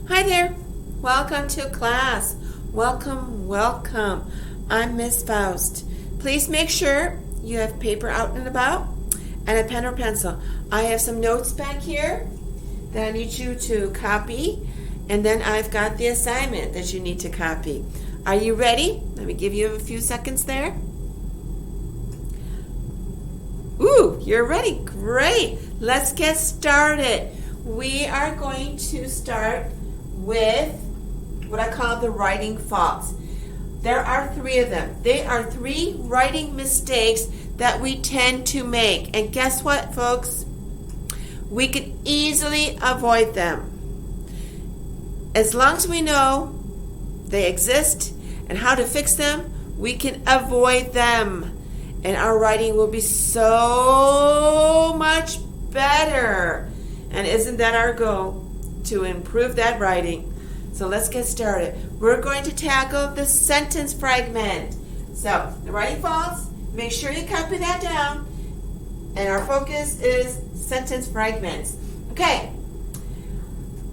Hi there. Welcome to class. Welcome. I'm Miss Faust. Please make sure you have paper out and about and a pen or pencil. I have some notes back here that I need you to copy, and then I've got the assignment that you need to copy. Are you ready? Let me give you a few seconds there. Ooh, you're ready. Great. Let's get started. We are going to start with what I call the writing faults. There are 3 of them. They are 3 writing mistakes that we tend to make. And guess what, folks? We can easily avoid them. As long as we know they exist and how to fix them, we can avoid them. And our writing will be so much better. And isn't that our goal? To improve that writing. So let's get started. We're going to tackle the sentence fragment. So the writing faults, make sure you copy that down. And our focus is sentence fragments. Okay.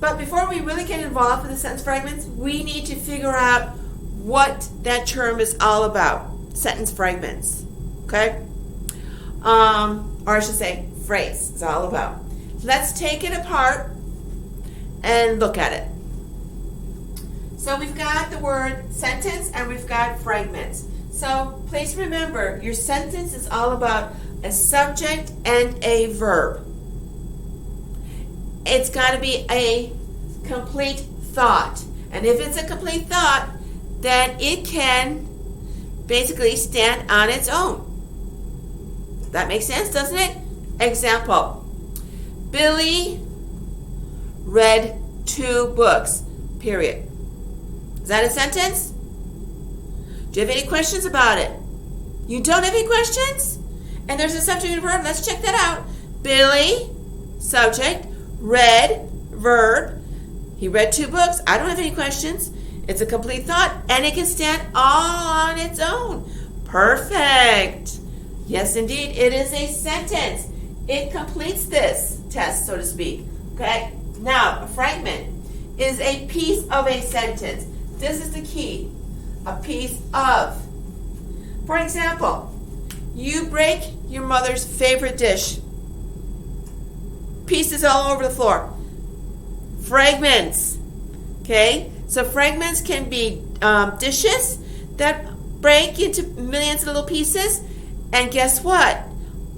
But before we really get involved with the sentence fragments, we need to figure out what that term is all about. Sentence fragments. Okay? Or I should say, phrase is all about. Let's take it apart and look at it. So we've got the word sentence and we've got fragments. So please remember, your sentence is all about a subject and a verb. It's got to be a complete thought. And if it's a complete thought, then it can basically stand on its own. That makes sense, doesn't it? Example. Billy read 2 books, period. Is that a sentence? Do you have any questions about it? You don't have any questions? And there's a subject and verb. Let's check that out. Billy, subject, read, verb. He read 2 books. I don't have any questions. It's a complete thought, and it can stand all on its own. Perfect. Yes, indeed, it is a sentence. It completes this test, so to speak. Okay? Now, a fragment is a piece of a sentence. This is the key. A piece of. For example, you break your mother's favorite dish. Pieces all over the floor. Fragments. Okay? So fragments can be dishes that break into millions of little pieces. And guess what?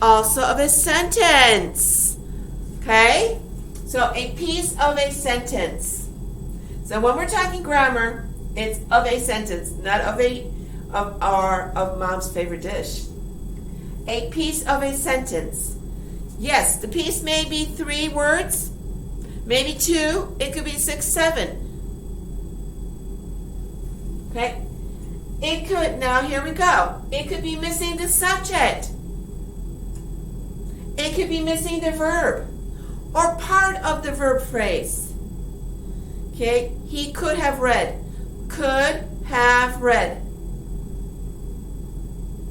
Also of a sentence. Okay? So a piece of a sentence. So when we're talking grammar, it's of a sentence, not of mom's favorite dish. A piece of a sentence. Yes, the piece may be 3 words, maybe 2, it could be 6, 7. Okay? It could, now here we go. It could be missing the subject. It could be missing the verb or part of the verb phrase. Okay? He could have read. Could have read.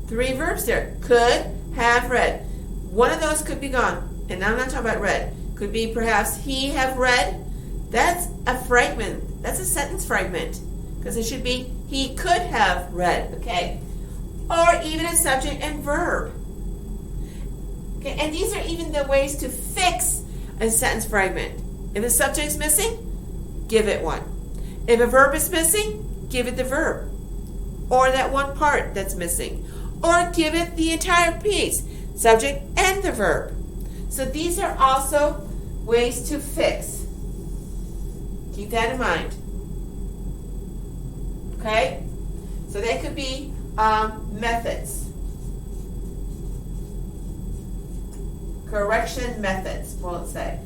3 verbs there. Could have read. One of those could be gone. And I'm not talking about read. Could be perhaps he have read. That's a fragment. That's a sentence fragment. Because it should be he could have read. Okay? Or even a subject and verb. Okay? And these are even the ways to fix a sentence fragment. If the subject is missing, give it one. If a verb is missing, give it the verb. Or that one part that's missing. Or give it the entire piece. Subject and the verb. So these are also ways to fix. Keep that in mind. Okay? So they could be methods. Correction methods, we'll say.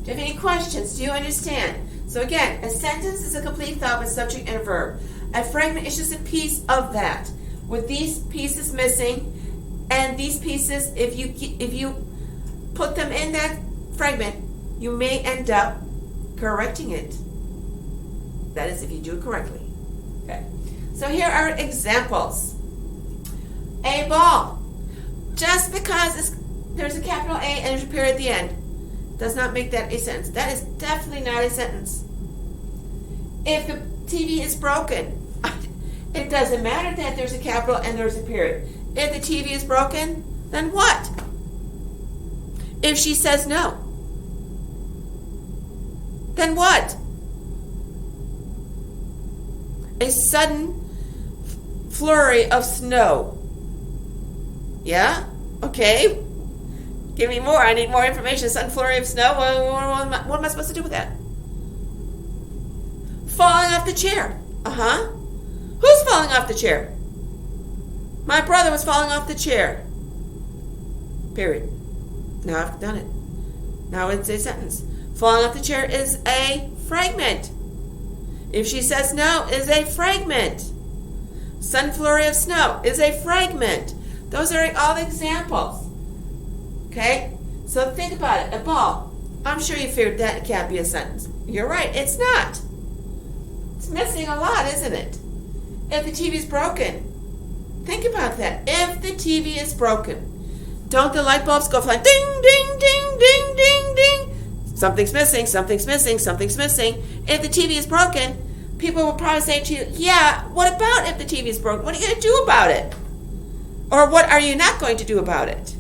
Do you have any questions? Do you understand? So again, a sentence is a complete thought with subject and a verb. A fragment is just a piece of that, with these pieces missing, and these pieces, if you put them in that fragment, you may end up correcting it. That is, if you do it correctly. Okay. So here are examples. A ball. Just because there's a capital A and there's a period at the end does not make that a sentence. That is definitely not a sentence. If the TV is broken, it doesn't matter that there's a capital and there's a period. If the TV is broken, then what? If she says no, then what? A sudden flurry of snow. Yeah? Okay. Give me more. I need more information. A sudden flurry of snow. What am I supposed to do with that? Falling off the chair. Uh-huh. Who's falling off the chair? My brother was falling off the chair. Period. Now I've done it. Now it's a sentence. Falling off the chair is a fragment. If she says no, is a fragment. Sudden flurry of snow is a fragment. Those are all the examples. Okay? So think about it. A ball. I'm sure you figured that can't be a sentence. You're right. It's not. It's missing a lot, isn't it? If the TV is broken. Think about that. If the TV is broken. Don't the light bulbs go flying? Ding, ding, ding, ding, ding, ding. Something's missing, something's missing, something's missing. If the TV is broken, people will probably say to you, yeah, what about if the TV is broken? What are you going to do about it? Or what are you not going to do about it?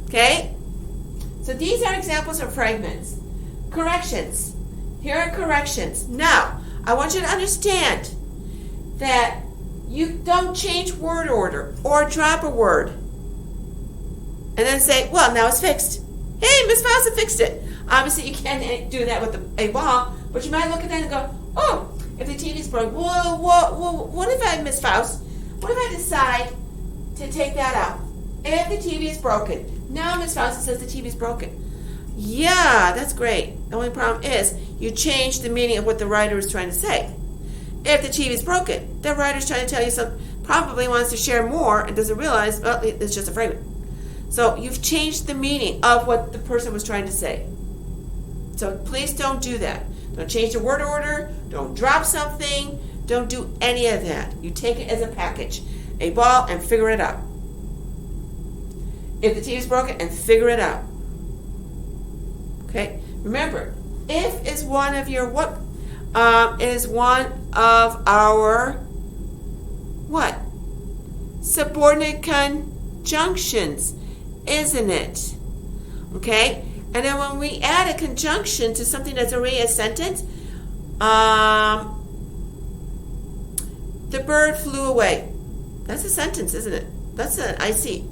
Okay? So these are examples of fragments. Corrections. Here are corrections. Now, I want you to understand that you don't change word order or drop a word and then say, well, now it's fixed. Hey, Miss Faucet fixed it. Obviously, you can't do that with a ball, but you might look at that and go, oh, if the TV's broken, whoa, what if I, Miss Faust, what if I decide to take that out? If the TV is broken. Now Miss Faust says the TV is broken. Yeah, that's great. The only problem is you change the meaning of what the writer is trying to say. If the TV is broken, the writer's trying to tell you something, probably wants to share more and doesn't realize, well, it's just a fragment. So you've changed the meaning of what the person was trying to say. So please don't do that. Don't change the word order. Don't drop something. Don't do any of that. You take it as a package, a ball, and figure it out. If the TV is broken, and figure it out. Okay? Remember, if is one of your what? Is one of our what? Subordinate conjunctions, isn't it? Okay? And then when we add a conjunction to something that's already a sentence, the bird flew away. That's a sentence, isn't it? That's an IC.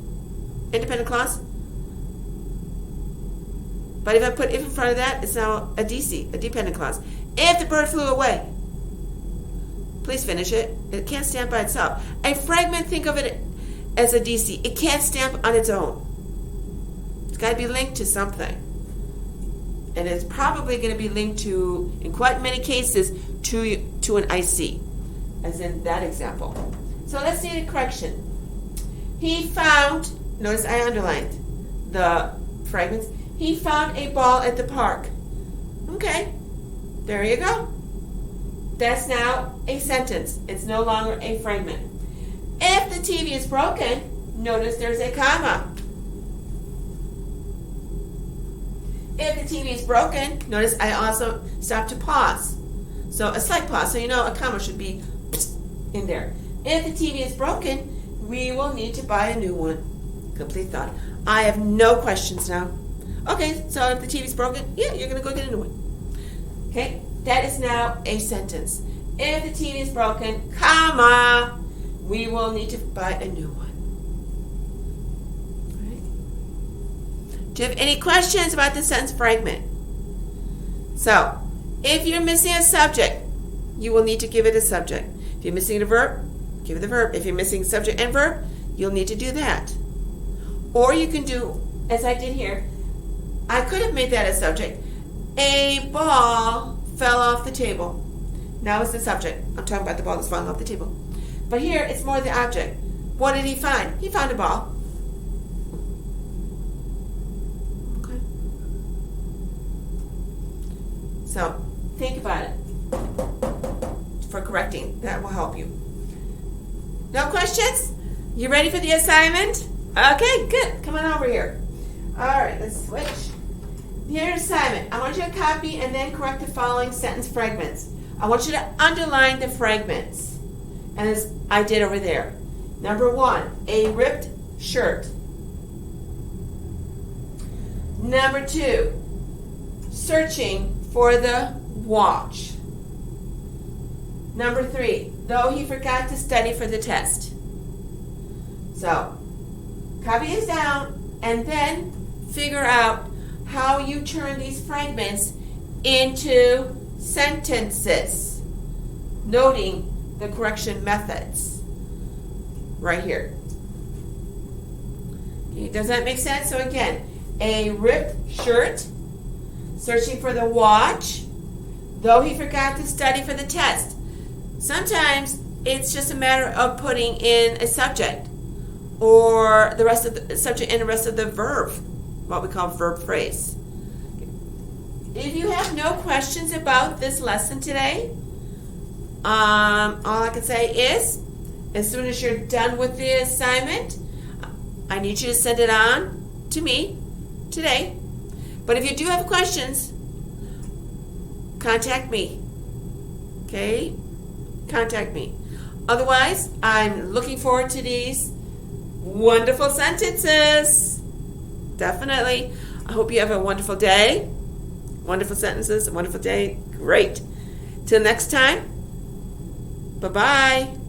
Independent clause. But if I put if in front of that, it's now a DC, a dependent clause. If the bird flew away. Please finish it. It can't stand by itself. A fragment, think of it as a DC. It can't stand on its own. It's got to be linked to something. And it's probably going to be linked to, in quite many cases, to an IC, as in that example. So let's see the correction. He found, notice I underlined the fragments, he found a ball at the park. Okay, there you go. That's now a sentence. It's no longer a fragment. If the TV is broken, notice there's a comma. If the TV is broken, notice I also stopped to pause. So a slight pause, so you know a comma should be in there. If the TV is broken, we will need to buy a new one. Complete thought. I have no questions now. Okay, so if the TV is broken, yeah, you're going to go get a new one. Okay, that is now a sentence. If the TV is broken, comma, we will need to buy a new one. Do you have any questions about the sentence fragment? So, if you're missing a subject, you will need to give it a subject. If you're missing a verb, give it the verb. If you're missing subject and verb, you'll need to do that. Or you can do, as I did here, I could have made that a subject. A ball fell off the table. Now it's the subject. I'm talking about the ball that's falling off the table. But here, it's more the object. What did he find? He found a ball. So, think about it for correcting. That will help you. No questions? You ready for the assignment? Okay, good. Come on over here. All right, let's switch Here's assignment. I want you to copy and then correct the following sentence fragments. I want you to underline the fragments, as I did over there. Number 1, a ripped shirt. Number 2, searching for the watch. Number 3, though he forgot to study for the test. So, copy this down and then figure out how you turn these fragments into sentences, noting the correction methods right here. Okay, does that make sense? So again, a ripped shirt, searching for the watch, though he forgot to study for the test. Sometimes it's just a matter of putting in a subject or the rest of the subject and the rest of the verb, what we call verb phrase. If you have no questions about this lesson today, all I can say is, as soon as you're done with the assignment, I need you to send it on to me today. But if you do have questions, contact me. Okay? Contact me. Otherwise, I'm looking forward to these wonderful sentences. Definitely. I hope you have a wonderful day. Wonderful sentences, a wonderful day. Great. Till next time. Bye-bye.